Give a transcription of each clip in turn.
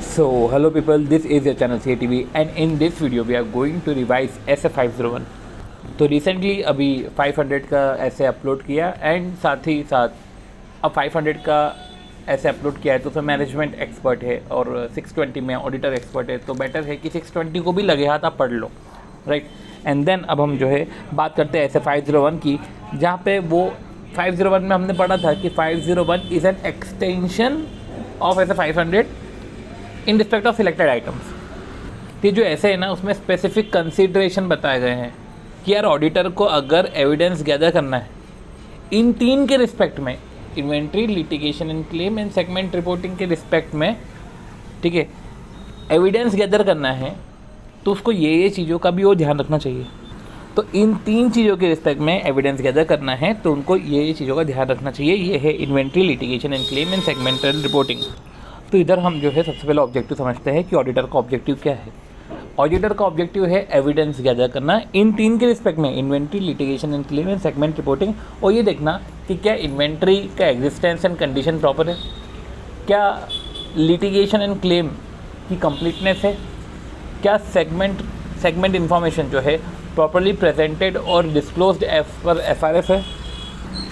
So hello people, this is your channel CATV and in this video we are going to revise SF501। तो recently अभी 500 का ऐसे upload किया and साथ ही साथ अब 500 का ऐसे अपलोड किया है तो उसमें मैनेजमेंट एक्सपर्ट है और 620 में ऑडिटर एक्सपर्ट है, तो बेटर है कि 620 को भी लगे हाथ आप पढ़ लो, राइट। एंड देन अब हम जो है बात करते हैं SF501 की, जहाँ पे वो 501 में हमने पढ़ा था कि 501 is an extension of SF500 in respect of selected items. ये जो ऐसे है ना, उसमें स्पेसिफिक कंसीडरेशन बताए गए हैं कि यार ऑडिटर को अगर एविडेंस गैदर करना है इन तीन के रिस्पेक्ट में, inventory, litigation and claim and segment reporting के रिस्पेक्ट में, ठीक है, एविडेंस गैदर करना है तो उसको ये चीज़ों का भी वो ध्यान रखना चाहिए। तो इन तीन चीज़ों के रिस्पेक्ट में एविडेंस गैदर करना है तो उनको ये चीज़ों का ध्यान रखना चाहिए। ये है inventory, litigation and claim and segmental reporting. तो इधर हम जो है सबसे पहले ऑब्जेक्टिव समझते हैं कि ऑडिटर का ऑब्जेक्टिव क्या है। ऑडिटर का ऑब्जेक्टिव है एविडेंस गैदर करना इन तीन के रिस्पेक्ट में, inventory, litigation and claim and segment reporting, और ये देखना कि क्या इन्वेंट्री का एग्जिस्टेंस एंड कंडीशन प्रॉपर है, क्या लिटिगेशन एंड क्लेम की कंप्लीटनेस है, क्या सेगमेंट इन्फॉर्मेशन जो है प्रॉपरली प्रेजेंटेड और डिस्क्लोज्ड एज पर FRF है।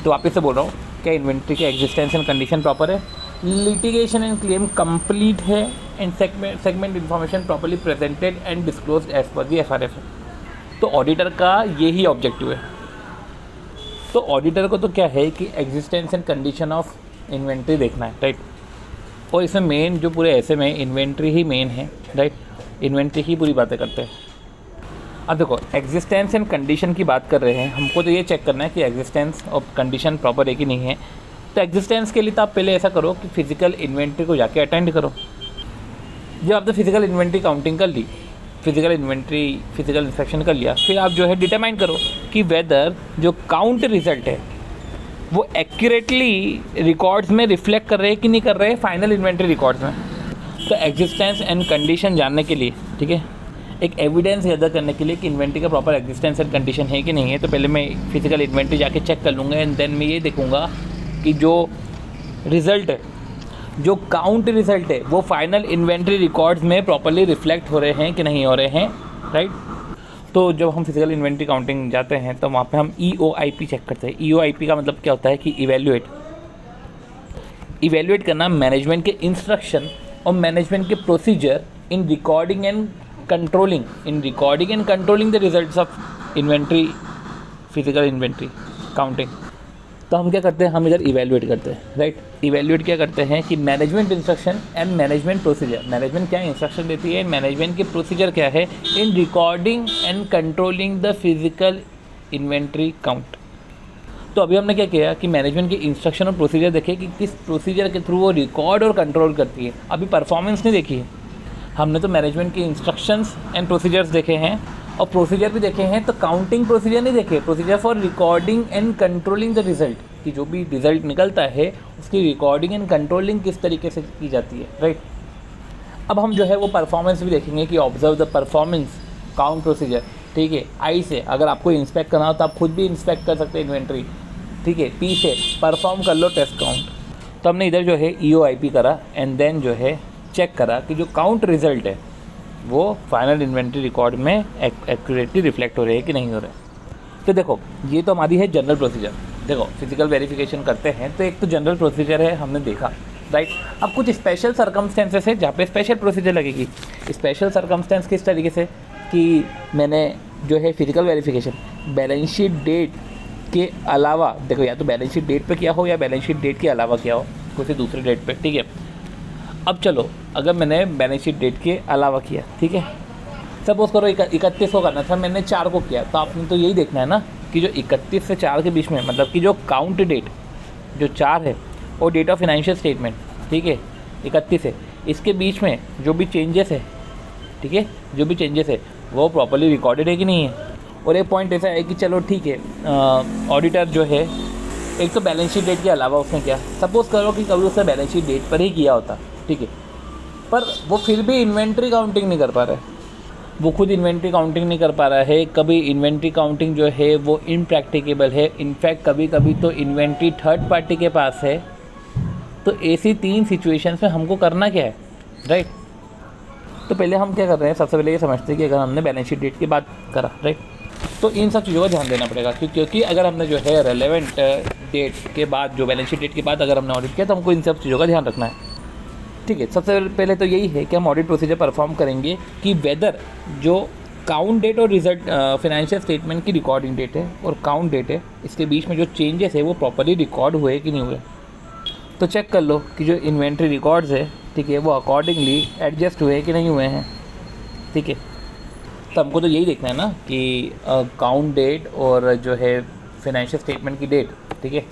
तो वापस से बोल रहा हूँ, क्या इन्वेंट्री का एग्जिस्टेंस एंड कंडीशन प्रॉपर है, लिटिगेशन एंड क्लेम कंप्लीट है and segment information properly presented and disclosed as per the FRF है। तो ऑडिटर का यही ऑब्जेक्टिव है। तो ऑडिटर को तो क्या है कि existence and condition of inventory देखना है, राइट। और इसमें मेन जो पूरे ऐसे में इन्वेंट्री ही मेन है, राइट। इन्वेंट्री ही पूरी बातें करते हैं। अब देखो, एग्जिस्टेंस एंड कंडीशन की बात कर रहे हैं, हमको तो ये चेक करना है कि एग्जिस्टेंस और कंडीशन प्रॉपर है कि नहीं है। तो एग्जिस्टेंस के लिए तो आप पहले ऐसा करो कि फिजिकल इन्वेंट्री को जाके अटेंड करो। जब आपने फिजिकल इन्वेंट्री काउंटिंग कर ली, फिजिकल इंस्पेक्शन कर लिया, फिर आप जो है डिटरमाइन करो कि वेदर जो काउंट रिजल्ट है वो एक्यूरेटली रिकॉर्ड्स में रिफ्लेक्ट कर रहे हैं कि नहीं कर रहे हैं फाइनल इन्वेंट्री रिकॉर्ड्स में। तो एग्जिस्टेंस एंड कंडीशन जानने के लिए, ठीक है, एक एविडेंस गैदर करने के लिए कि इन्वेंट्री का प्रॉपर एग्जिस्टेंस एंड कंडीशन है कि नहीं है, तो पहले मैं फिजिकल इन्वेंट्री जाके चेक कर लूँगा एंड देन मैं ये देखूँगा कि जो रिज़ल्ट है, जो काउंट रिज़ल्ट है, वो फाइनल इन्वेंट्री रिकॉर्ड्स में प्रॉपरली रिफ्लेक्ट हो रहे हैं कि नहीं हो रहे हैं, राइट। तो जब हम फिजिकल इन्वेंट्री काउंटिंग जाते हैं तो वहाँ पे हम EOIP चेक करते हैं। EOIP का मतलब क्या होता है कि इवेल्युएट करना मैनेजमेंट के इंस्ट्रक्शन और मैनेजमेंट के procedure in recording and controlling the results of inventory, physical inventory counting. तो हम क्या करते हैं, हम इधर इवेल्युएट करते हैं, राइट। इवेल्युएट क्या करते हैं कि management instruction and management procedure, management क्या इंस्ट्रक्शन देती है, मैनेजमेंट के प्रोसीजर क्या है इन recording and controlling the physical inventory count. तो अभी हमने क्या किया कि मैनेजमेंट के इंस्ट्रक्शन और प्रोसीजर देखे कि किस प्रोसीजर के थ्रू वो रिकॉर्ड और कंट्रोल करती है। अभी परफॉर्मेंस नहीं देखी है हमने, तो मैनेजमेंट के इंस्ट्रक्शंस एंड प्रोसीजर्स देखे हैं और प्रोसीजर भी देखे हैं। तो काउंटिंग प्रोसीजर नहीं देखे, procedure for recording and controlling the result, कि जो भी रिजल्ट निकलता है उसकी रिकॉर्डिंग एंड कंट्रोलिंग किस तरीके से की जाती है, राइट। अब हम जो है वो परफॉर्मेंस भी देखेंगे कि observe the performance count procedure, ठीक है। आई से अगर आपको इंस्पेक्ट करना हो तो आप खुद भी इंस्पेक्ट कर सकते हैं इन्वेंट्री, ठीक है। P से परफॉर्म कर लो टेस्ट काउंट। तो हमने इधर जो है EOIP करा एंड देन जो है चेक करा कि जो काउंट रिजल्ट है वो फाइनल इन्वेंट्री रिकॉर्ड में एक्यूरेटली रिफ्लेक्ट हो रहे हैं कि नहीं हो रहे। तो देखो, ये तो हमारी है जनरल प्रोसीजर। देखो, फिजिकल वेरिफिकेशन करते हैं तो एक तो जनरल प्रोसीजर है, हमने देखा, राइट। अब कुछ स्पेशल सर्कमस्टेंसेस है जहाँ पे स्पेशल प्रोसीजर लगेगी। स्पेशल सर्कमस्टेंस किस तरीके से कि मैंने जो है physical verification balance sheet date के अलावा, देखो या तो बैलेंस शीट डेट पे किया हो या बैलेंस शीट डेट के अलावा किया हो किसी दूसरे डेट पे, ठीक है। अब चलो, अगर मैंने बैलेंस शीट डेट के अलावा किया, ठीक है, सपोज करो 31 को करना था, मैंने 4 को किया, तो आपने तो यही देखना है ना कि जो 31 से 4 के बीच में, मतलब कि जो काउंट डेट जो 4 है और डेट ऑफ फाइनेंशियल स्टेटमेंट, ठीक है, 31 है, इसके बीच में जो भी चेंजेस है, ठीक है, जो भी चेंजेस है वो प्रॉपरली रिकॉर्डेड है कि नहीं है। और एक पॉइंट ऐसा है कि चलो ठीक है, ऑडिटर जो है एक तो बैलेंस शीट डेट के अलावा उसने किया, सपोज़ करो कि कभी उसने बैलेंस शीट डेट पर ही किया होता, ठीक है, पर वो फिर भी इन्वेंट्री काउंटिंग नहीं कर पा रहा है, वो खुद इन्वेंट्री काउंटिंग नहीं कर पा रहा है। कभी इन्वेंट्री काउंटिंग जो है वो इनप्रैक्टिकेबल है, इनफैक्ट कभी कभी तो इन्वेंट्री थर्ड पार्टी के पास है। तो ऐसी 3 सिचुएशंस में हमको करना क्या है, राइट। तो पहले हम क्या कर रहे हैं, सबसे पहले ये समझते हैं कि अगर हमने बैलेंस शीट डेट की बात करा, राइट, तो इन सब चीज़ों का ध्यान देना पड़ेगा क्योंकि अगर हमने जो है रेलेवेंट डेट के बाद, जो बैलेंस शीट डेट के बाद अगर हमने ऑडिट किया तो हमको इन सब चीज़ों का ध्यान रखना है। ठीक है, सबसे पहले तो यही है कि हम ऑडिट प्रोसीजर परफॉर्म करेंगे कि वेदर जो काउंट डेट और रिजल्ट फाइनेंशियल स्टेटमेंट की रिकॉर्डिंग डेट है और काउंट डेट है, इसके बीच में जो चेंजेस है वो प्रॉपर्ली रिकॉर्ड हुए कि नहीं हुए। तो चेक कर लो कि जो इन्वेंट्री रिकॉर्ड्स है, ठीक है, वो अकॉर्डिंगली एडजस्ट हुए कि नहीं हुए हैं। ठीक है, तो हमको तो यही देखना है ना कि काउंट डेट और जो है फाइनेंशियल स्टेटमेंट की डेट, ठीक है,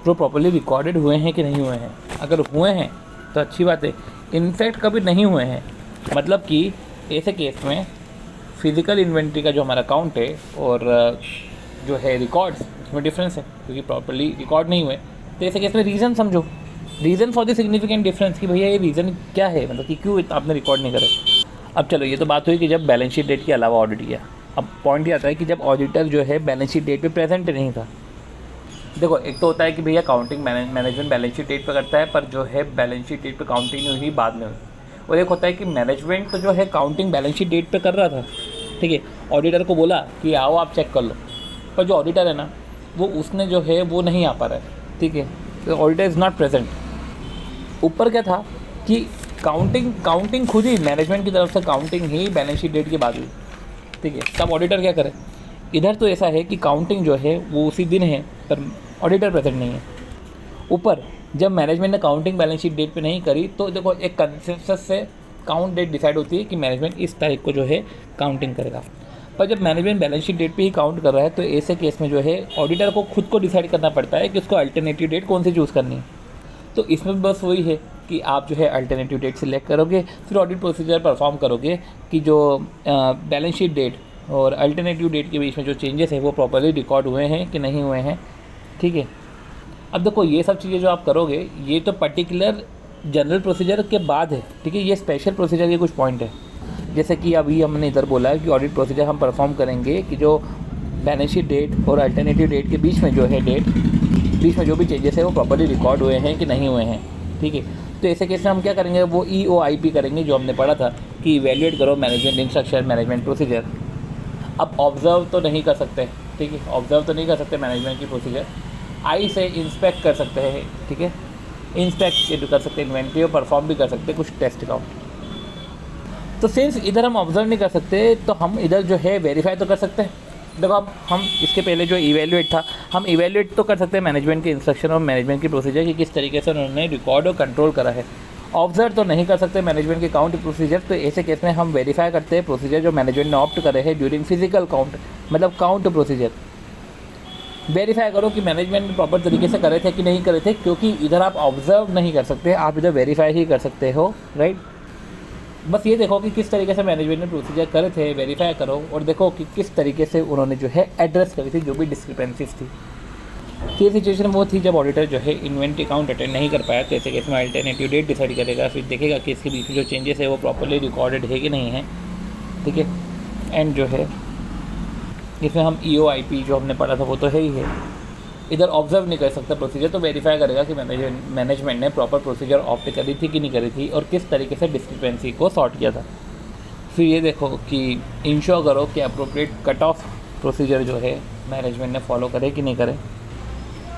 जो प्रॉपर्ली रिकॉर्डेड हुए हैं कि नहीं हुए हैं। अगर हुए हैं तो अच्छी बात है, इनफैक्ट कभी नहीं हुए हैं मतलब कि ऐसे केस में फिज़िकल इन्वेंट्री का जो हमारा अकाउंट है और जो है रिकॉर्ड्स, उसमें डिफरेंस है क्योंकि प्रॉपर्ली रिकॉर्ड नहीं हुए। तो ऐसे केस में रीज़न समझो, reason for the significant difference कि भैया ये रीज़न क्या है, मतलब कि क्यों आपने रिकॉर्ड नहीं करे। अब चलो, ये तो बात हुई कि जब बैलेंस शीट डेट के अलावा ऑडिट किया। अब पॉइंट ये आता है कि जब ऑडिटर जो है बैलेंस शीट डेट पे प्रेजेंट नहीं था। देखो, एक तो होता है कि भैया counting management balance sheet date पे करता है, पर जो है बैलेंस शीट डेट पे काउंटिंग नहीं हुई, बाद में हुई। और एक होता है कि मैनेजमेंट तो जो है काउंटिंग बैलेंस शीट डेट पे कर रहा था, ठीक है, ऑडिटर को बोला कि आओ आप चेक कर लो, पर जो ऑडिटर है ना वो उसने जो है वो नहीं आ पा रहा है। ठीक है, तो ऑडिटर इज़ नॉट प्रेजेंट। ऊपर क्या था कि काउंटिंग खुद ही मैनेजमेंट की तरफ से काउंटिंग ही बैलेंस शीट डेट के बाद हुई। ठीक है, तब ऑडिटर क्या करे। इधर तो ऐसा है कि काउंटिंग जो है वो उसी दिन है पर ऑडिटर प्रेजेंट नहीं है। ऊपर जब मैनेजमेंट ने काउंटिंग बैलेंस शीट डेट पे नहीं करी तो देखो एक कंसेंसस से काउंट डेट डिसाइड होती है कि मैनेजमेंट इस तारीख को जो है काउंटिंग करेगा। पर जब मैनेजमेंट बैलेंस शीट डेट पे ही काउंट कर रहा है तो ऐसे केस में जो है ऑडिटर को खुद को डिसाइड करना पड़ता है कि उसको अल्टरनेटिव डेट कौन सी चूज़ करनी है। तो इसमें बस वही है कि आप जो है अल्टरनेटिव डेट सिलेक्ट करोगे, फिर ऑडिट प्रोसीजर परफॉर्म करोगे कि जो बैलेंस शीट डेट और अल्टरनेटिव डेट के बीच में जो चेंजेस है वो प्रॉपर्ली रिकॉर्ड हुए हैं कि नहीं हुए हैं। ठीक है, अब देखो ये सब चीज़ें जो आप करोगे ये तो पर्टिकुलर जनरल प्रोसीजर के बाद है। ठीक है, ये स्पेशल प्रोसीजर के कुछ पॉइंट है, जैसे कि अभी हमने इधर बोला है कि ऑडिट प्रोसीजर हम परफॉर्म करेंगे कि जो बैलेंस शीट डेट और अल्टरनेटिव डेट के बीच में जो है डेट, बीच में जो भी चेंजेस है वो प्रॉपर्ली रिकॉर्ड हुए हैं कि नहीं हुए हैं। ठीक है, तो ऐसे केस में हम क्या करेंगे, वो EOIP करेंगे जो हमने पढ़ा था कि इवेल्युएट करो मैनेजमेंट इंस्ट्रक्शन मैनेजमेंट प्रोसीजर। अब ऑब्जर्व तो नहीं कर सकते, ठीक है, ऑब्जर्व तो नहीं कर सकते मैनेजमेंट की प्रोसीजर, आई से इंस्पेक्ट कर सकते हैं। ठीक है, इंस्पेक्ट कर सकते हैं इन्वेंट्री और परफॉर्म भी कर सकते हैं कुछ टेस्ट अकाउंट। तो सिंस इधर हम ऑब्जर्व नहीं कर सकते तो हम इधर जो है वेरीफाई तो कर सकते हैं। देखो, अब हम इसके पहले जो इवेल्युएट था, हम इवेल्युएट तो कर सकते हैं मैनेजमेंट के इंस्ट्रक्शन और मैनेजमेंट की प्रोसीजर कि किस तरीके से उन्होंने रिकॉर्ड और कंट्रोल करा है। ऑब्जर्व तो नहीं कर सकते मैनेजमेंट के काउंट प्रोसीजर, तो ऐसे केस में हम वेरीफाई करते हैं प्रोसीजर जो मैनेजमेंट ने ऑप्ट करे हैं ड्यूरिंग फिजिकल काउंट, मतलब काउंट प्रोसीजर। वेरीफाई करो कि मैनेजमेंट ने प्रॉपर तरीके से करे थे कि नहीं करे थे, क्योंकि इधर आप ऑब्जर्व नहीं कर सकते, आप इधर वेरीफाई ही कर सकते हो, राइट। बस ये देखो कि किस तरीके से मैनेजमेंट ने प्रोसीजर करे थे, वेरीफाई करो और देखो कि किस तरीके से उन्होंने जो है एड्रेस करी थी जो भी डिस्क्रिपेंसीज थी। तो ये सिचुएशन वो थी जब ऑडिटर जो है इन्वेंट्री अकाउंट अटेंड नहीं कर पाया, तो ऐसे केस में अल्टरनेटिव डेट डिसाइड करेगा, फिर देखेगा कि इसके बीच में जो चेंजेस है वो प्रॉपर्ली रिकॉर्डेड है कि नहीं है। ठीक है, एंड जो है इसमें हम EOIP जो हमने पढ़ा था वो तो है ही है। इधर ऑब्जर्व नहीं कर सकता प्रोसीजर, तो वेरीफाई करेगा कि मैनेजमेंट ने प्रॉपर प्रोसीजर ऑप्ट करी थी कि नहीं करी थी और किस तरीके से डिस्क्रिपेंसी को सॉर्ट किया था। फिर ये देखो कि इंश्योर करो कि अप्रोप्रिएट कट ऑफ प्रोसीजर जो है मैनेजमेंट ने फॉलो करे कि नहीं करे,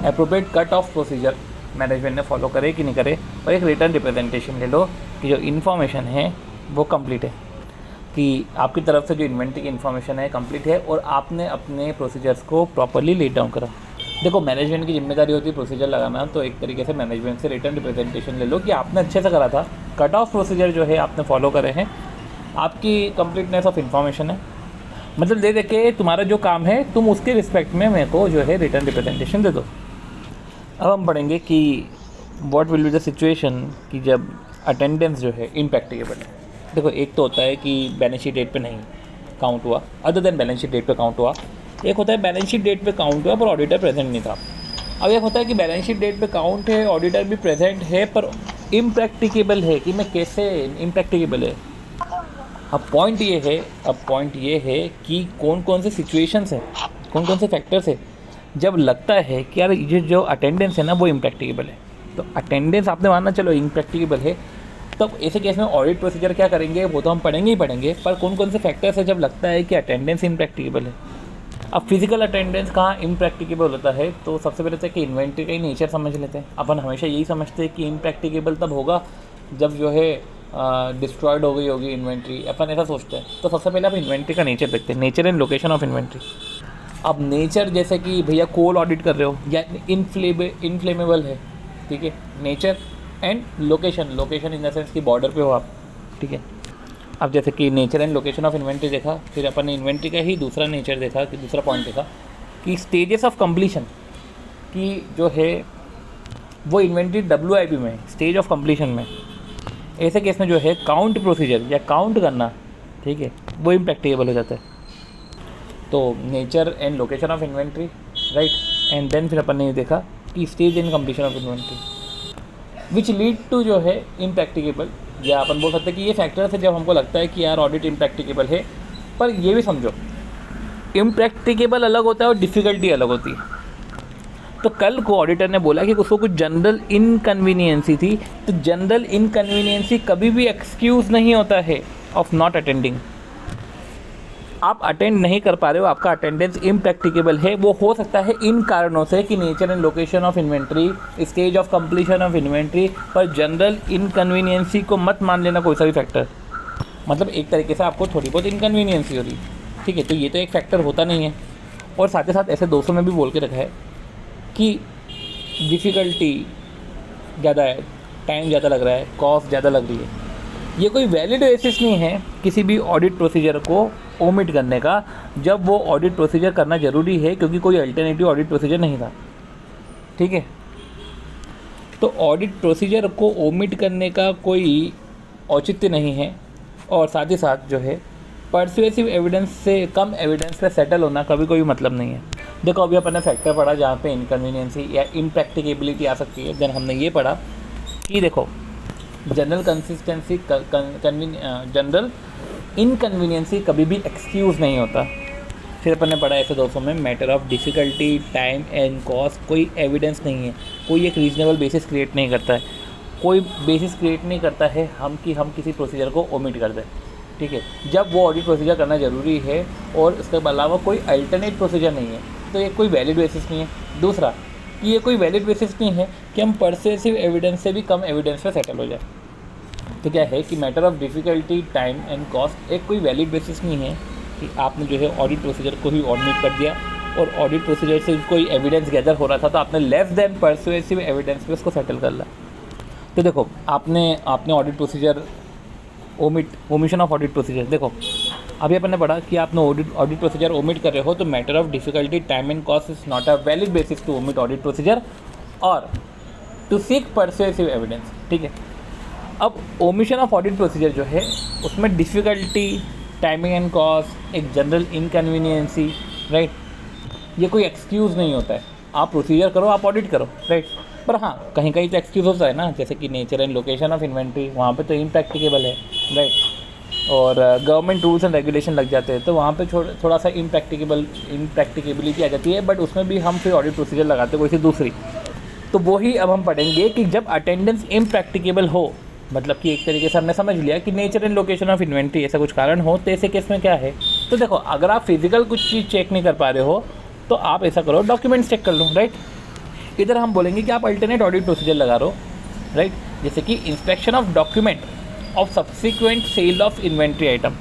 appropriate cut off procedure management ने फॉलो करे कि नहीं करे, और एक रिटर्न रिप्रेजेंटेशन ले लो कि जो इन्फॉर्मेशन है वो कंप्लीट है, कि आपकी तरफ से जो इन्वेंट्री की इन्फॉर्मेशन है कंप्लीट है और आपने अपने प्रोसीजर्स को प्रॉपर्ली लेट डाउन करा। देखो, मैनेजमेंट की जिम्मेदारी होती है प्रोसीजर लगाना, तो एक तरीके से मैनेजमेंट से रिटर्न रिप्रेजेंटेशन ले लो कि आपने अच्छे से करा था, कट ऑफ प्रोसीजर जो है आपने फॉलो करे हैं, आपकी कंप्लीटनेस ऑफ इन्फॉर्मेशन है, मतलब दे दे के तुम्हारा जो काम है तुम उसके रिस्पेक्ट में मेरे को जो है रिटर्न रिप्रेजेंटेशन दे दो। अब हम पढ़ेंगे कि what will be the situation कि जब अटेंडेंस जो है इम्प्रैक्टिकेबल है। देखो, एक तो होता है कि बैलेंस शीट डेट पे नहीं काउंट हुआ, other than balance sheet date पे काउंट हुआ। एक होता है बैलेंस शीट डेट पे काउंट हुआ पर ऑडिटर प्रेजेंट नहीं था। अब एक होता है कि बैलेंस शीट डेट पे काउंट है, ऑडिटर भी प्रेजेंट है, पर इम्प्रैक्टिकेबल है कि मैं कैसे इम्प्रैक्टिकेबल है। अब पॉइंट ये है कि कौन कौन से सिचुएशंस हैं, कौन कौन से फैक्टर्स है जब लगता है कि यार ये जो अटेंडेंस है ना वो इम्प्रैक्टिकेबल है। तो अटेंडेंस आपने मानना चलो इम्प्रैक्टिकेबल है, तो ऐसे केस में ऑडिट प्रोसीजर क्या करेंगे वो तो हम पढ़ेंगे ही पढ़ेंगे, पर कौन कौन से फैक्टर्स है जब लगता है कि अटेंडेंस इम्प्रैक्टिकेबल है। अब फिजिकल अटेंडेंस कहाँ इम्प्रैक्टिकेबल होता है, तो सबसे पहले तो कि इन्वेंट्री का ही नेचर समझ लेते हैं। अपन हमेशा यही समझते हैं कि इम्प्रैक्टिकेबल तब होगा जब जो है डिस्ट्रॉयड हो गई होगी इन्वेंट्री, अपन ऐसा सोचते हैं। तो सबसे पहले आप इन्वेंट्री का नेचर देखते हैं, nature and location of inventory. अब नेचर जैसे कि भैया कोल ऑडिट कर रहे हो या इनफ्लेमेबल है, ठीक है, nature and location, location in the sense कि बॉर्डर पे हो आप, ठीक है। अब जैसे कि nature and location of inventory देखा, फिर अपन ने इन्वेंट्री का ही दूसरा नेचर देखा कि दूसरा पॉइंट देखा कि स्टेजेस ऑफ कंप्लीशन की जो है वो इन्वेंट्री WIP में स्टेज ऑफ कंप्लीशन में, ऐसे केस में जो है काउंट प्रोसीजर या काउंट करना, ठीक है, वो इम्प्रैक्टिकेबल हो जाता है। तो nature and location of inventory, right, and then फिर अपन ने ये देखा कि stage and completion of inventory which lead to जो है इम्प्रैक्टिकेबल, या अपन बोल सकते हैं कि ये फैक्टर्स है जब हमको लगता है कि यार ऑडिट इम्प्रैक्टिकेबल है। पर ये भी समझो इम्प्रैक्टिकेबल अलग होता है और डिफ़िकल्टी अलग होती है। तो कल को ऑडिटर ने बोला कि उसको कुछ जनरल इनकन्वीनियंसी थी, तो जनरल इनकन्वीनियंसी कभी भी एक्सक्यूज़ नहीं होता है ऑफ नॉट अटेंडिंग। आप अटेंड नहीं कर पा रहे हो, आपका अटेंडेंस इम्प्रैक्टिकेबल है, वो हो सकता है इन कारणों से कि nature and location of inventory, stage of completion of inventory, पर जनरल इनकन्वीनियंसी को मत मान लेना कोई सा भी फैक्टर। मतलब एक तरीके से आपको थोड़ी बहुत इनकन्वीनियंसी हो रही, ठीक है, तो ये तो एक फैक्टर होता नहीं है। और साथ ही साथ ऐसे दोस्तों में भी बोल के रखा है कि डिफ़िकल्टी ज़्यादा है, टाइम ज़्यादा लग रहा है, कॉस्ट ज़्यादा लग रही है। ये कोई वैलिड बेसिस नहीं है किसी भी ऑडिट प्रोसीजर को ओमिट करने का, जब वो ऑडिट प्रोसीजर करना ज़रूरी है क्योंकि कोई अल्टरनेटिव ऑडिट प्रोसीजर नहीं था, ठीक है। तो ऑडिट प्रोसीजर को ओमिट करने का कोई औचित्य नहीं है। और साथ ही साथ जो है परसुएसिव एविडेंस से कम एविडेंस पे सेटल होना कभी कोई मतलब नहीं है। देखो अभी अपन ने फैक्टर पढ़ा जहाँ पे इनकन्वीनियंसी या इम्प्रैक्टिकेबिलिटी आ सकती है। देन हमने ये पढ़ा कि देखो जनरल कंसिस्टेंसी जनरल इनकन्वीनियंसी कभी भी एक्सक्यूज़ नहीं होता। फिर अपन ने पढ़ा ऐसे दोस्तों में matter of difficulty, time and cost, कोई एविडेंस नहीं है, कोई एक रीजनेबल बेसिस क्रिएट नहीं करता है, कोई बेसिस क्रिएट नहीं करता है हम किसी प्रोसीजर को ओमिट कर दें, ठीक है, जब वो ऑडिट प्रोसीजर करना ज़रूरी है और इसके अलावा कोई अल्टरनेट प्रोसीजर नहीं है, तो ये कोई वैलिड बेसिस नहीं है। दूसरा कि ये कोई वैलिड बेसिस नहीं है कि हम परसुएसिव एविडेंस से भी कम एविडेंस पे सेटल हो जाए। तो क्या है कि matter of difficulty, time and cost एक कोई वैलिड बेसिस नहीं है कि आपने जो है ऑडिट प्रोसीजर को ही ऑमिट कर दिया और ऑडिट प्रोसीजर से कोई एविडेंस गैदर हो रहा था तो आपने लेस देन परसुएसिव एविडेंस पे उसको सेटल कर लिया। तो देखो आपने audit procedure omission of audit procedure, देखो अभी अपन ने पढ़ा कि आपने ऑडिट प्रोसीजर ओमिट कर रहे हो तो matter of difficulty, time and cost is not a valid basis to omit audit procedure और टू सीक परसुएसिव एविडेंस, ठीक है। अब ओमिशन ऑफ ऑडिट प्रोसीजर जो है उसमें डिफ़िकल्टी, टाइमिंग एंड कॉस्ट, एक जनरल इनकन्वीनियंसी, राइट, ये कोई एक्सक्यूज़ नहीं होता है। आप प्रोसीजर करो, आप ऑडिट करो, राइट, पर हाँ कहीं कहीं तो एक्सक्यूज़ होता है ना, जैसे कि nature and location of inventory, वहाँ पे तो इम्प्रैक्टिकेबल है, राइट, और गवर्नमेंट रूल्स एंड रेगुलेशन लग जाते हैं तो वहाँ पे थोड़ा सा इम्प्रैक्टिकेबिलिटी आ जाती है, बट उसमें भी हम फिर ऑडिट प्रोसीजर लगाते हैं कोई सी दूसरी। तो वही अब हम पढ़ेंगे कि जब अटेंडेंस इम्प्रैक्टिकेबल हो, मतलब कि एक तरीके से हमने समझ लिया कि nature and location of inventory ऐसा कुछ कारण हो, तो ऐसे केस में क्या है। तो देखो अगर आप फिजिकल कुछ चीज़ चेक नहीं कर पा रहे हो तो आप ऐसा करो, डॉक्यूमेंट्स चेक कर लो, राइट। इधर हम बोलेंगे कि आप अल्टरनेट ऑडिट प्रोसीजर लगा रहे हो, राइट, जैसे कि inspection of document of subsequent sale of inventory item.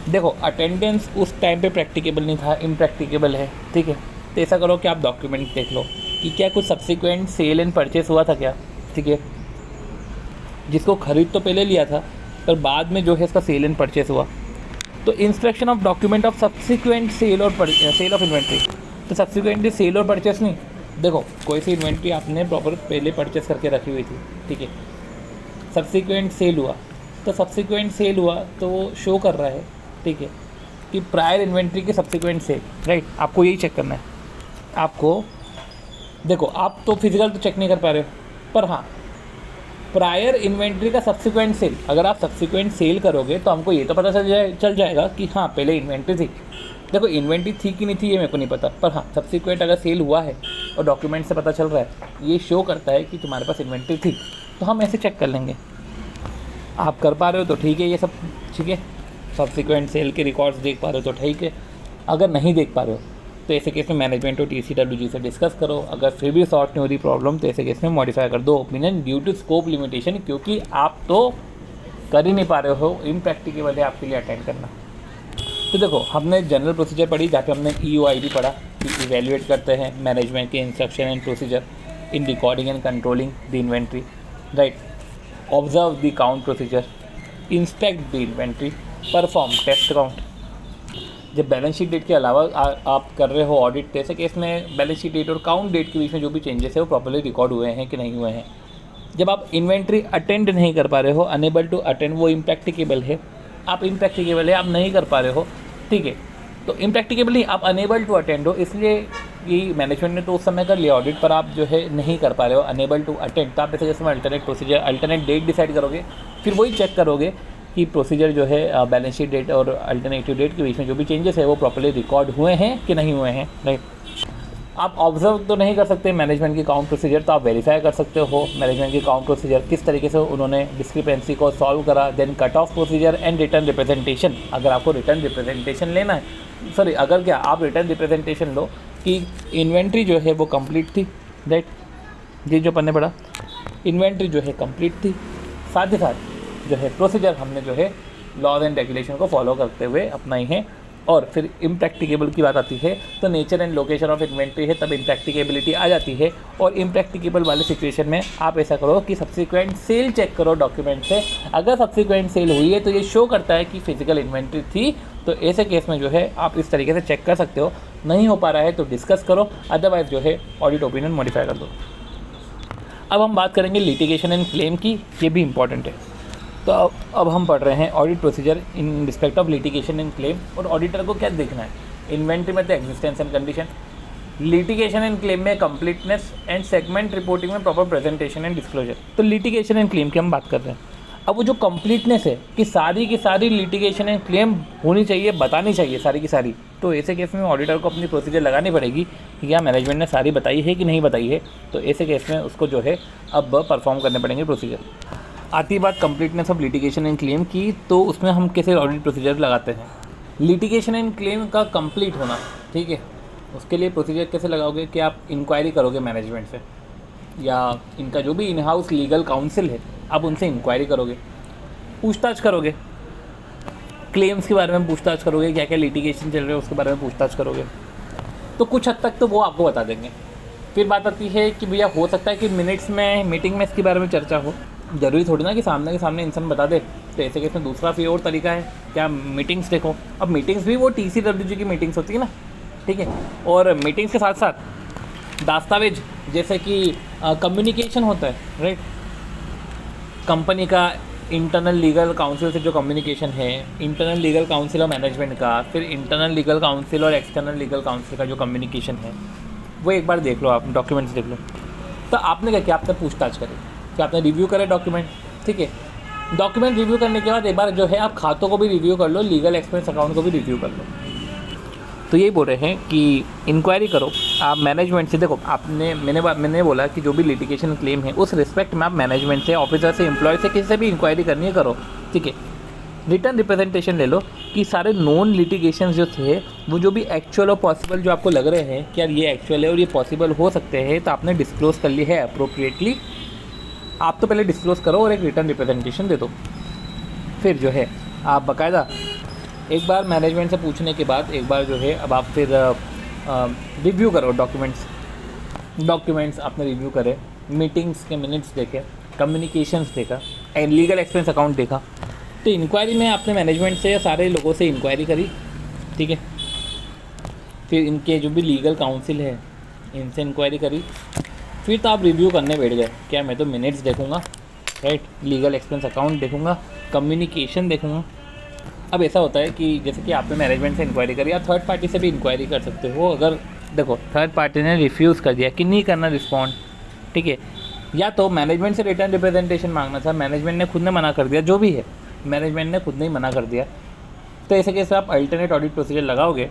देखो अटेंडेंस उस टाइम पे प्रैक्टिकेबल नहीं था, इम्प्रैक्टिकेबल है, ठीक है, तो ऐसा करो कि आप डॉक्यूमेंट देख लो कि क्या कुछ सब्सिक्वेंट सेल एंड परचेस हुआ था क्या, ठीक है, जिसको खरीद तो पहले लिया था पर बाद में जो है इसका सेल एंड परचेस हुआ। तो inspection of document of subsequent sale of inventory, तो सब्सिक्वेंटली सेल और परचेस नहीं, देखो कोई सी इन्वेंट्री आपने प्रॉपर पहले परचेस करके रखी हुई थी, ठीक है, सब्सिक्वेंट सेल हुआ, तो सब्सिक्वेंट सेल हुआ तो वो शो कर रहा है, ठीक है, कि प्रायर इन्वेंट्री के सब्सिक्वेंट सेल, राइट, आपको यही चेक करना है। आपको देखो आप तो फिजिकल तो चेक नहीं कर पा रहे हो, पर हाँ प्रायर इन्वेंट्री का सब्सिक्वेंट सेल, अगर आप सब्सिक्वेंट सेल करोगे तो हमको ये तो पता चल जाएगा कि हाँ पहले इन्वेंट्री थी। देखो इन्वेंट्री थी कि नहीं थी ये मेरे को नहीं पता, पर हाँ सब्सिक्वेंट अगर सेल हुआ है और डॉक्यूमेंट से पता चल रहा है, ये शो करता है कि तुम्हारे पास इन्वेंट्री थी, तो हम ऐसे चेक कर लेंगे। आप कर पा रहे हो तो ठीक है, ये सब ठीक है, सब्सिक्वेंट सेल के रिकॉर्ड्स देख पा रहे हो तो ठीक है। अगर नहीं देख पा रहे हो तो ऐसे केस में मैनेजमेंट और TCWG से डिस्कस करो। अगर फिर भी सॉर्ट नहीं हो रही प्रॉब्लम तो ऐसे केस में मॉडिफाई कर दो opinion due to scope limitation, क्योंकि आप तो कर ही नहीं पा रहे हो, इम्प्रैक्टिकेबल है आपके लिए अटेंड करना। तो देखो, हमने जनरल प्रोसीजर पढ़ी जहाँ पे हमने EOID पढ़ा कि इवेल्युएट करते हैं मैनेजमेंट के instruction and procedure in recording and controlling the inventory, right. Observe the count procedure, inspect the inventory, perform test count. जब बैलेंस शीट डेट के अलावा आप कर रहे हो ऑडिट, तो ऐसे केस में बैलेंस शीट डेट और काउंट डेट के बीच में जो भी चेंजेस है वो प्रॉपर्ली रिकॉर्ड हुए हैं कि नहीं हुए हैं। जब आप इन्वेंट्री अटेंड नहीं कर पा रहे हो, अनेबल टू अटेंड, वो इम्प्रैक्टिकेबल है, आप इम्प्रैक्टिकेबल है, आप नहीं कर पा रहे हो, ठीक है। तो इम्प्रैक्टिकेबल नहीं, आप अनेबल टू अटेंड हो, इसलिए कि मैनेजमेंट ने तो उस समय कर लिया ऑडिट, पर आप जो है नहीं कर पा रहे हो, अनेबल टू अटेंड। तो आप ऐसे जैसे alternate procedure, alternate date decide करोगे, फिर वही चेक करोगे कि प्रोसीजर जो है बैलेंस शीट डेट और अल्टरनेटिव डेट के बीच में जो भी चेंजेस है वो प्रॉपर्ली रिकॉर्ड हुए हैं कि नहीं हुए हैं, राइट। आप ऑब्जर्व तो नहीं कर सकते मैनेजमेंट की काउंट प्रोसीजर, तो आप वेरीफाई कर सकते हो मैनेजमेंट की काउंट प्रोसीजर किस तरीके से उन्होंने डिस्क्रिपेंसी को सॉल्व करा। Then cut off procedure and return representation. अगर आपको रिटर्न रिप्रेजेंटेशन लेना है, सॉरी अगर क्या आप रिटर्न रिप्रेजेंटेशन लो कि इन्वेंट्री जो है वो कंप्लीट थी, राइट, ये जो पन्ने पड़ा, इन्वेंट्री जो है कंप्लीट थी, साथ ही साथ जो है प्रोसीजर हमने जो है लॉज एंड रेगुलेशन को फॉलो करते हुए अपनाई है। और फिर इम्प्रैक्टिकेबल की बात आती है तो nature and location of inventory है, तब इम्प्रैक्टिकेबिलिटी आ जाती है। और इम्प्रैक्टिकेबल वाले सिचुएशन में आप ऐसा करो कि सब्सिक्वेंट सेल चेक करो डॉक्यूमेंट से। अगर सब्सिक्वेंट सेल हुई है तो ये शो करता है कि फिजिकल इन्वेंट्री थी, तो ऐसे केस में जो है आप इस तरीके से चेक कर सकते हो। नहीं हो पा रहा है तो डिस्कस करो, अदरवाइज जो है ऑडिट ओपिनियन मॉडिफाई कर दो। अब हम बात करेंगे लिटिगेशन एंड क्लेम की, ये भी इंपॉर्टेंट है। तो अब हम पढ़ रहे हैं audit procedure in respect of litigation and claim. और ऑडिटर को क्या देखना है, इन्वेंट्री में तो existence and condition, litigation and claim में कंप्लीटनेस एंड सेगमेंट रिपोर्टिंग में प्रॉपर प्रेजेंटेशन एंड डिस्क्लोजर। तो लिटिगेशन एंड क्लेम की हम बात कर रहे हैं। अब वो जो कंप्लीटनेस है कि सारी की सारी लिटिगेशन एंड क्लेम होनी चाहिए, बतानी चाहिए सारी की सारी, तो ऐसे केस में ऑडिटर को अपनी प्रोसीजर लगानी पड़ेगी कि क्या मैनेजमेंट ने सारी बताई है कि नहीं बताई है। तो ऐसे केस में उसको जो है अब परफॉर्म करने पड़ेंगे प्रोसीजर। आती बात completeness of litigation and claim की, तो उसमें हम कैसे ऑडिट प्रोसीजर लगाते हैं। लिटिगेशन एंड क्लेम का कंप्लीट होना, ठीक है, उसके लिए प्रोसीजर कैसे लगाओगे कि आप इंक्वायरी करोगे मैनेजमेंट से, या इनका जो भी इन हाउस लीगल काउंसिल है आप उनसे इंक्वायरी करोगे, पूछताछ करोगे, क्लेम्स के बारे में पूछताछ करोगे, क्या क्या लिटिगेशन चल रहे हैं उसके बारे में पूछताछ करोगे। तो कुछ हद तक तो वो आपको बता देंगे। फिर बात आती है कि भैया हो सकता है कि मिनट्स में, मीटिंग में इसके बारे में चर्चा हो, ज़रूरी थोड़ी ना कि सामने के सामने इंसान बता दे। तो ऐसे केस में दूसरा फिर और तरीका है, क्या मीटिंग्स देखो। अब मीटिंग्स भी वो TCWG की मीटिंग्स होती है ना, ठीक है, और मीटिंग्स के साथ साथ दस्तावेज जैसे कि कम्युनिकेशन होता है, राइट, कंपनी का इंटरनल लीगल काउंसिल से जो कम्युनिकेशन है, इंटरनल लीगल काउंसिल और मैनेजमेंट का, फिर इंटरनल लीगल काउंसिल और एक्सटर्नल लीगल काउंसिल का जो कम्युनिकेशन है, वो एक बार देख लो, आप डॉक्यूमेंट्स देख लो। तो आपने क्या किया, आपने पूछताछ करी कि आपने रिव्यू करे डॉक्यूमेंट, ठीक है। डॉक्यूमेंट रिव्यू करने के बाद एक बार जो है आप खातों को भी रिव्यू कर लो, लीगल एक्सपेंस अकाउंट को भी रिव्यू कर लो। तो यही बोल रहे हैं कि इंक्वायरी करो आप मैनेजमेंट से। देखो, मैंने बोला कि जो भी लिटिगेशन क्लेम है उस रिस्पेक्ट में आप मैनेजमेंट से, ऑफिसर से, एम्प्लॉय से, किसी से भी इंक्वायरी करनी है करो, ठीक है। रिटर्न रिप्रेजेंटेशन ले लो कि सारे नॉन लिटिगेशन जो थे वो जो भी एक्चुअल और पॉसिबल जो आपको लग रहे हैं कि यार ये एक्चुअल है और ये पॉसिबल हो सकते हैं, तो आपने डिस्क्लोज़ कर ली है अप्रोप्रिएटली। आप तो पहले डिस्क्लोज़ करो और एक रिटर्न रिप्रेजेंटेशन दे दो। फिर जो है आप बाकायदा एक बार मैनेजमेंट से पूछने के बाद एक बार जो है अब आप फिर रिव्यू करो डॉक्यूमेंट्स आपने रिव्यू करे, मीटिंग्स के मिनट्स देखे, कम्युनिकेशंस देखा, एंड लीगल एक्सपेंस अकाउंट देखा। तो इंक्वायरी में आपने मैनेजमेंट से सारे लोगों से इंक्वायरी करी, ठीक है। फिर इनके जो भी लीगल काउंसिल है इनसे इंक्वायरी करी। फिर तो आप रिव्यू करने बैठ गए, क्या मैं तो मिनट्स देखूँगा, राइट, लीगल एक्सपेंस अकाउंट देखूँगा, कम्युनिकेशन देखूँगा। अब ऐसा होता है कि जैसे कि आपने मैनेजमेंट से इंक्वायरी करी, या थर्ड पार्टी से भी इंक्वायरी कर सकते हो। अगर देखो थर्ड पार्टी ने रिफ्यूज़ कर दिया कि नहीं करना रिस्पॉन्ड, ठीक है, या तो मैनेजमेंट से रिटर्न रिप्रेजेंटेशन मांगना था, मैनेजमेंट ने खुद ने मना कर दिया, जो भी है मैनेजमेंट ने खुद ने ही मना कर दिया, तो ऐसे केस में आप अल्टरनेट ऑडिट प्रोसीजर लगाओगे,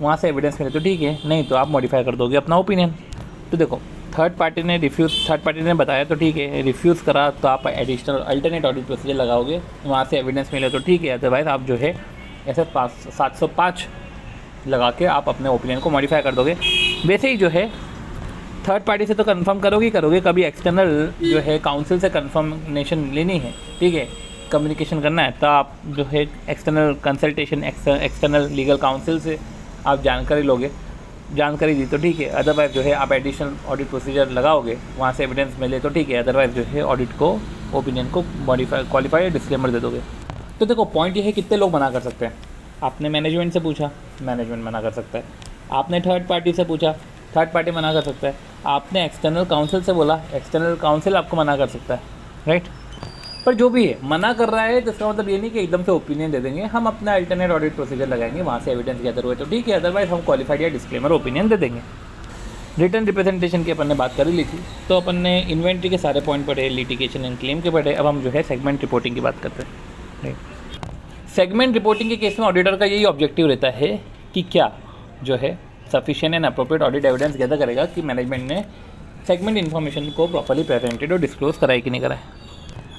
वहाँ से एविडेंस मिले तो ठीक है, नहीं तो आप मॉडिफाई कर दोगे अपना ओपिनियन। तो देखो थर्ड पार्टी ने बताया तो ठीक है, रिफ्यूज़ करा तो आप एडिशनल अल्टरनेट ऑडिट प्रोसीजर लगाओगे, वहाँ से एविडेंस मिले तो ठीक है, अदरवाइज़ आप जो है ऐसे 705 लगा के आप अपने ओपिनियन को मॉडिफाई कर दोगे। वैसे ही जो है थर्ड पार्टी से तो कंफर्म करोगे, कभी एक्सटर्नल जो है काउंसिल से कंफर्मेशन लेनी है, ठीक है, कम्युनिकेशन करना है, तो आप जो है external consultation external legal council से आप जानकारी दी तो ठीक है, अदरवाइज़ जो है आप एडिशनल ऑडिट प्रोसीजर लगाओगे, वहाँ से एविडेंस मिले तो ठीक है, अदरवाइज़ जो है ऑडिट को ओपिनियन को क्वालिफाई या डिस्क्लेमर दे दोगे। तो देखो पॉइंट ये है कितने लोग मना कर सकते हैं। आपने मैनेजमेंट से पूछा, मैनेजमेंट मना कर सकता है। आपने थर्ड पार्टी से पूछा, थर्ड पार्टी मना कर सकता है। आपने एक्सटर्नल काउंसिल से बोला, एक्सटर्नल काउंसिल आपको मना कर सकता है, राइट। पर जो भी है मना कर रहा है तो इसका मतलब ये नहीं कि एकदम से ओपिनियन दे देंगे, हम अपना अल्टरनेट ऑडिट प्रोसीजर लगाएंगे, वहाँ से एविडेंस गैदर हुए तो ठीक है, अदरवाइज हम क्वालिफाइड या डिस्क्लेमर ओपिनियन दे देंगे। रिटर्न रिप्रेजेंटेशन की अपन ने बात कर ही ली थी, तो अपन ने इन्वेंट्री के सारे पॉइंट पढ़े, लिटिगेशन एंड क्लेम के पढ़े। अब हम जो है सेगमेंट रिपोर्टिंग की बात करते हैं। सेगमेंट रिपोर्टिंग के केस में ऑडिटर का यही ऑब्जेक्टिव रहता है कि क्या जो है sufficient and appropriate audit evidence gather करेगा कि मैनेजमेंट ने सेगमेंट इन्फॉर्मेशन को प्रॉपर्ली प्रेजेंटेड और डिस्क्लोज कराई कि नहीं कराए।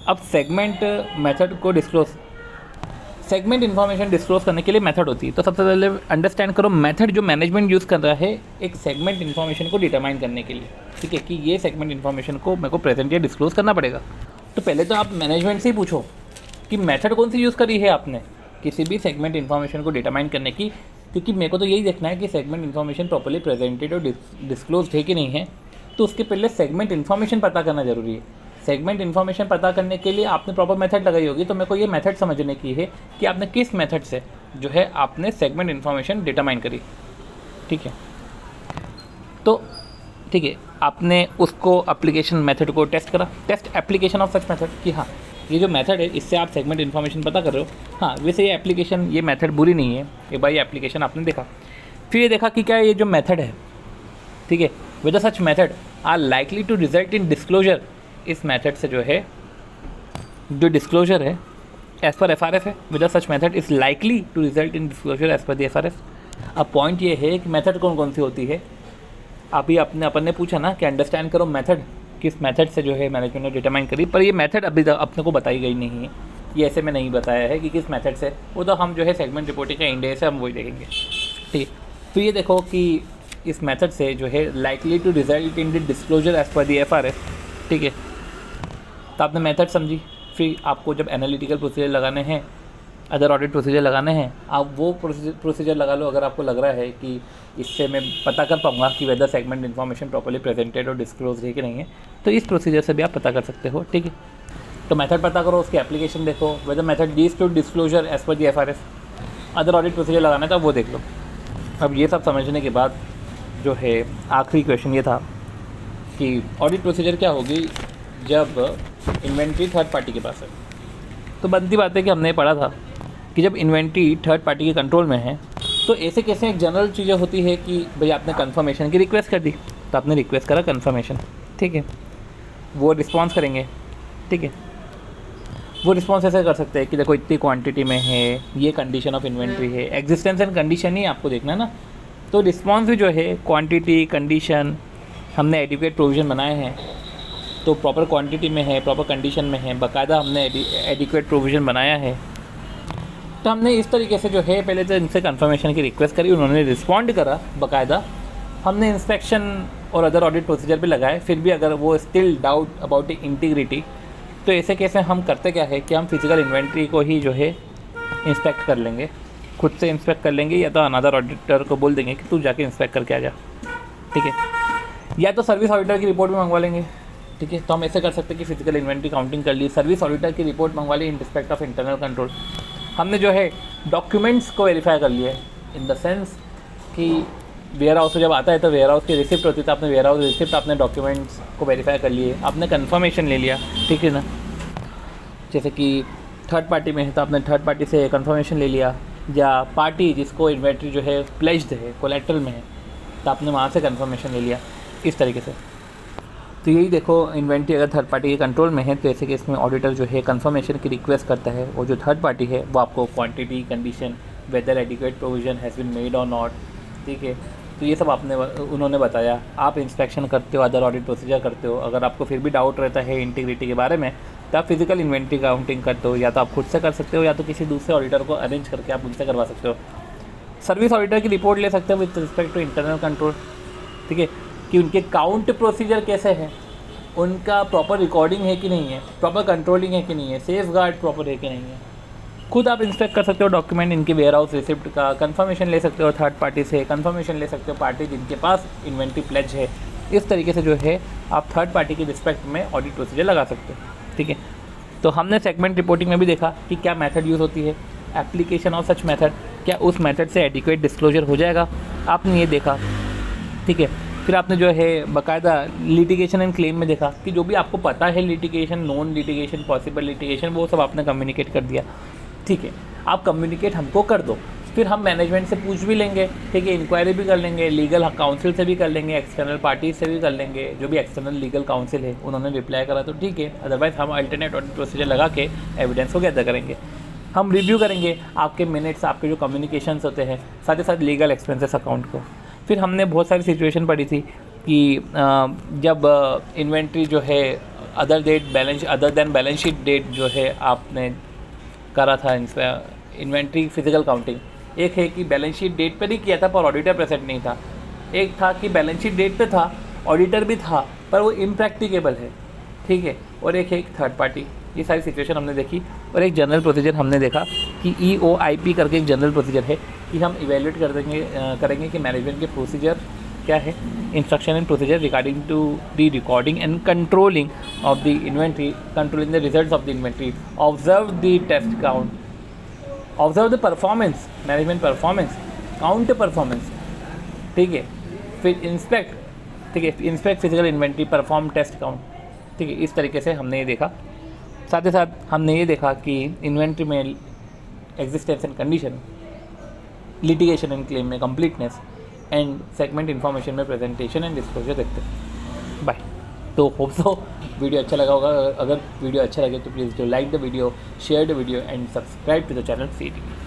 अब सेगमेंट मेथड को सेगमेंट इन्फॉर्मेशन डिस्क्लोज करने के लिए मेथड होती है, तो सबसे पहले अंडरस्टैंड करो मेथड जो मैनेजमेंट यूज़ कर रहा है एक सेगमेंट इन्फॉर्मेशन को डिटरमाइन करने के लिए, ठीक है, कि ये सेगमेंट इन्फॉर्मेशन को मेरे को प्रेजेंट या डिस्क्लोज करना पड़ेगा। तो पहले तो आप मैनेजमेंट से ही पूछो कि मेथड कौन सी यूज़ करी है आपने किसी भी सेगमेंट इन्फॉर्मेशन को डिटरमाइन करने की, क्योंकि मेरे को तो यही देखना है कि सेगमेंट इन्फॉर्मेशन प्रॉपर्ली प्रेजेंटेड और डिस्क्लोज है कि नहीं है। तो उसके पहले सेगमेंट इन्फॉर्मेशन पता करना जरूरी है। सेगमेंट इन्फॉर्मेशन पता करने के लिए आपने प्रॉपर मेथड लगाई होगी, तो मेरे को ये मेथड समझने की है कि आपने किस मेथड से जो है आपने सेगमेंट इन्फॉर्मेशन डिटरमाइन करी, ठीक है। तो ठीक है, आपने उसको एप्लीकेशन मेथड को टेस्ट करा, test application of such method कि हाँ ये जो मेथड है इससे आप सेगमेंट इन्फॉर्मेशन पता कर रहे हो। हाँ वैसे ये एप्लीकेशन, ये मेथड बुरी नहीं है, एक बार ये एप्लीकेशन आपने देखा, फिर ये देखा कि क्या ये जो मेथड है, ठीक है, with such method are likely to result in disclosure. इस मेथड से जो है जो डिस्क्लोजर है एज पर FRF है, with such method is likely to result in disclosure as per the FRF। अब पॉइंट ये है कि मेथड कौन कौन सी होती है। अभी अपन ने पूछा ना कि अंडरस्टैंड करो मेथड, किस मेथड से जो है मैनेजमेंट ने डिटरमाइन करी, पर ये मेथड अभी तक अपने को बताई गई नहीं है, ये ऐसे में नहीं बताया है कि किस मेथड से, वो तो हम जो है सेगमेंट रिपोर्टिंग का इंडिया से हम वही देखेंगे, ठीक। तो ये देखो कि इस मेथड से जो है likely to result in the disclosure as per the FRF, ठीक है। तो आपने मेथड समझी, फिर आपको जब एनालिटिकल प्रोसीजर लगाने हैं, अदर ऑडिट प्रोसीजर लगाने हैं, आप वो प्रोसीजर लगा लो अगर आपको लग रहा है कि इससे मैं पता कर पाऊँगा कि whether segment information properly presented और डिस्क्लोज है कि नहीं है, तो इस प्रोसीजर से भी आप पता कर सकते हो, ठीक है। तो मेथड पता करो, उसकी एप्लीकेशन देखो, whether method leads to disclosure as per the FRF। Other audit procedure लगाना है तो वो देख लो। अब ये सब समझने के बाद जो है आखिरी क्वेश्चन ये था कि ऑडिट प्रोसीजर क्या होगी जब इन्वेंट्री थर्ड पार्टी के पास है। तो बनती बात है कि हमने पढ़ा था कि जब इन्वेंट्री थर्ड पार्टी के कंट्रोल में है तो ऐसे कैसे एक जनरल चीज़ें होती है कि भाई आपने कंफर्मेशन की रिक्वेस्ट कर दी, तो आपने रिक्वेस्ट करा कंफर्मेशन, ठीक है, वो रिस्पॉन्स करेंगे, ठीक है। वो रिस्पॉन्स ऐसे कर सकते हैं कि देखो इतनी क्वांटिटी में है, ये कंडीशन ऑफ इन्वेंट्री है, एग्जिस्टेंस एंड कंडीशन ही आपको देखना है ना। तो रिस्पॉन्स भी जो है क्वांटिटी कंडीशन, हमने एडिक्वेट प्रोविज़न बनाए हैं तो प्रॉपर क्वांटिटी में है, प्रॉपर कंडीशन में है, बाकायदा हमने एडिक्वेट प्रोविज़न बनाया है। तो हमने इस तरीके से जो है पहले तो इनसे कंफर्मेशन की रिक्वेस्ट करी, उन्होंने रिस्पॉन्ड करा बाकायदा, हमने इंस्पेक्शन और अदर ऑडिट प्रोसीजर भी लगाए, फिर भी अगर वो स्टिल डाउट अबाउट इंटीग्रिटी, तो ऐसे केस में हम करते क्या है कि हम फिजिकल इन्वेंट्री को ही जो है इंस्पेक्ट कर लेंगे, खुद से इंस्पेक्ट कर लेंगे, या तो अनदर ऑडिटर को बोल देंगे कि तू जाके इंस्पेक्ट करके आ जा, ठीक है, या तो सर्विस ऑडिटर की रिपोर्ट भी मंगवा लेंगे, ठीक है। तो हम ऐसे कर सकते हैं कि फिजिकल इन्वेंट्री काउंटिंग कर ली, सर्विस ऑडिटर की रिपोर्ट मंगवा ली in respect of internal control. हमने जो है डॉक्यूमेंट्स को वेरीफाई कर लिया इन द सेंस कि वेयर हाउस से जब आता है तो वेयर हाउस की रिसिप्ट होती है, तो आपने वेयर हाउस रिसिप्ट अपने डॉक्यूमेंट्स को वेरीफाई कर लिए, आपने कंफर्मेशन ले लिया, ठीक है ना। जैसे कि थर्ड पार्टी में है तो आपने थर्ड पार्टी से कंफर्मेशन ले लिया, या पार्टी जिसको इन्वेंट्री जो है प्लेज्ड है, कोलेट्रल में है, तो आपने वहाँ से कंफर्मेशन ले लिया, इस तरीके से। तो यही देखो इन्वेंट्री अगर थर्ड पार्टी के कंट्रोल में है तो ऐसे केस में ऑडिटर जो है कंफर्मेशन की रिक्वेस्ट करता है, और जो थर्ड पार्टी है वो आपको quantity condition whether adequate provision has been made और नॉट, ठीक है, तो ये सब उन्होंने बताया। आप इंस्पेक्शन करते हो, अदर ऑडिट प्रोसीजर करते हो। अगर आपको फिर भी डाउट रहता है इंटीग्रिटी के बारे में तो आप फिजिकल इन्वेंट्री काउंटिंग करते हो, या तो आप खुद से कर सकते हो या तो किसी दूसरे ऑडिटर को अरेंज करके आप उनसे करवा सकते हो। सर्विस ऑडिटर की रिपोर्ट ले सकते हो with respect to internal control, ठीक है, कि उनके काउंट प्रोसीजर कैसे हैं, उनका प्रॉपर रिकॉर्डिंग है कि नहीं है, प्रॉपर कंट्रोलिंग है कि नहीं है, सेफ गार्ड प्रॉपर है कि नहीं है। खुद आप इंस्पेक्ट कर सकते हो डॉक्यूमेंट, इनके वेयर हाउस रिसिप्ट का कंफर्मेशन ले सकते हो, थर्ड पार्टी से कंफर्मेशन ले सकते हो, पार्टी जिनके पास इन्वेंट्री प्लेज है। इस तरीके से जो है आप थर्ड पार्टी की रिस्पेक्ट में ऑडिट प्रोसीजर लगा सकते हो, ठीक है। तो हमने सेगमेंट रिपोर्टिंग में भी देखा कि क्या मेथड यूज़ होती है, एप्लीकेशन ऑफ सच मेथड, क्या उस मेथड से एडिक्वेट डिस्क्लोजर हो जाएगा, आपने ये देखा, ठीक है। फिर आपने जो है बाकायदा लिटिगेशन एंड क्लेम में देखा कि जो भी आपको पता है litigation, non litigation, possible litigation, वो सब आपने कम्युनिकेट कर दिया, ठीक है। आप कम्युनिकेट हमको कर दो, फिर हम मैनेजमेंट से पूछ भी लेंगे, ठीक है, इंक्वायरी भी कर लेंगे, लीगल काउंसिल से भी कर लेंगे, एक्सटर्नल पार्टी से भी कर लेंगे। जो भी एक्सटर्नल लीगल काउंसिल है उन्होंने रिप्लाई करा तो ठीक है, अदरवाइज़ हम अल्टरनेट ऑडिट प्रोसीजर लगा के एविडेंस को गैदर करेंगे। हम रिव्यू करेंगे आपके मिनट्स, आपके जो कम्युनिकेशंस होते हैं, साथ ही साथ लीगल एक्सपेंसेस अकाउंट को। फिर हमने बहुत सारी सिचुएशन पढ़ी थी कि जब इन्वेंट्री जो है other than balance sheet date जो है आपने करा था इन्वेंट्री फिजिकल काउंटिंग। एक है कि बैलेंस शीट डेट पर ही किया था पर ऑडिटर प्रेजेंट नहीं था, एक था कि बैलेंस शीट डेट पे था, ऑडिटर भी था पर वो इम्प्रैक्टिकेबल है, ठीक है, और एक है थर्ड पार्टी। ये सारी सिचुएशन हमने देखी। और एक जनरल प्रोसीजर हमने देखा कि EOIP करके एक जनरल प्रोसीजर है कि हम इवेल्यूएट करेंगे कि मैनेजमेंट के प्रोसीजर क्या है, instruction and procedure regarding to the recording and controlling of the inventory, controlling the results of the inventory, observe the test count, observe the performance, management performance, count performance, ठीक है, फिर inspect, ठीक है, inspect physical inventory, perform test count, ठीक है। इस तरीके से हमने ये देखा। साथ ही साथ हमने ये देखा कि इन्वेंट्री में existence and condition, litigation and claim में कंप्लीटनेस, एंड सेगमेंट इन्फॉर्मेशन में प्रेजेंटेशन एंड डिस्क्लोजर देखते हैं। बाय। तो होप सो वीडियो अच्छा लगा होगा। अगर वीडियो अच्छा लगे तो please do like the video, share the video and subscribe to the channel CATV।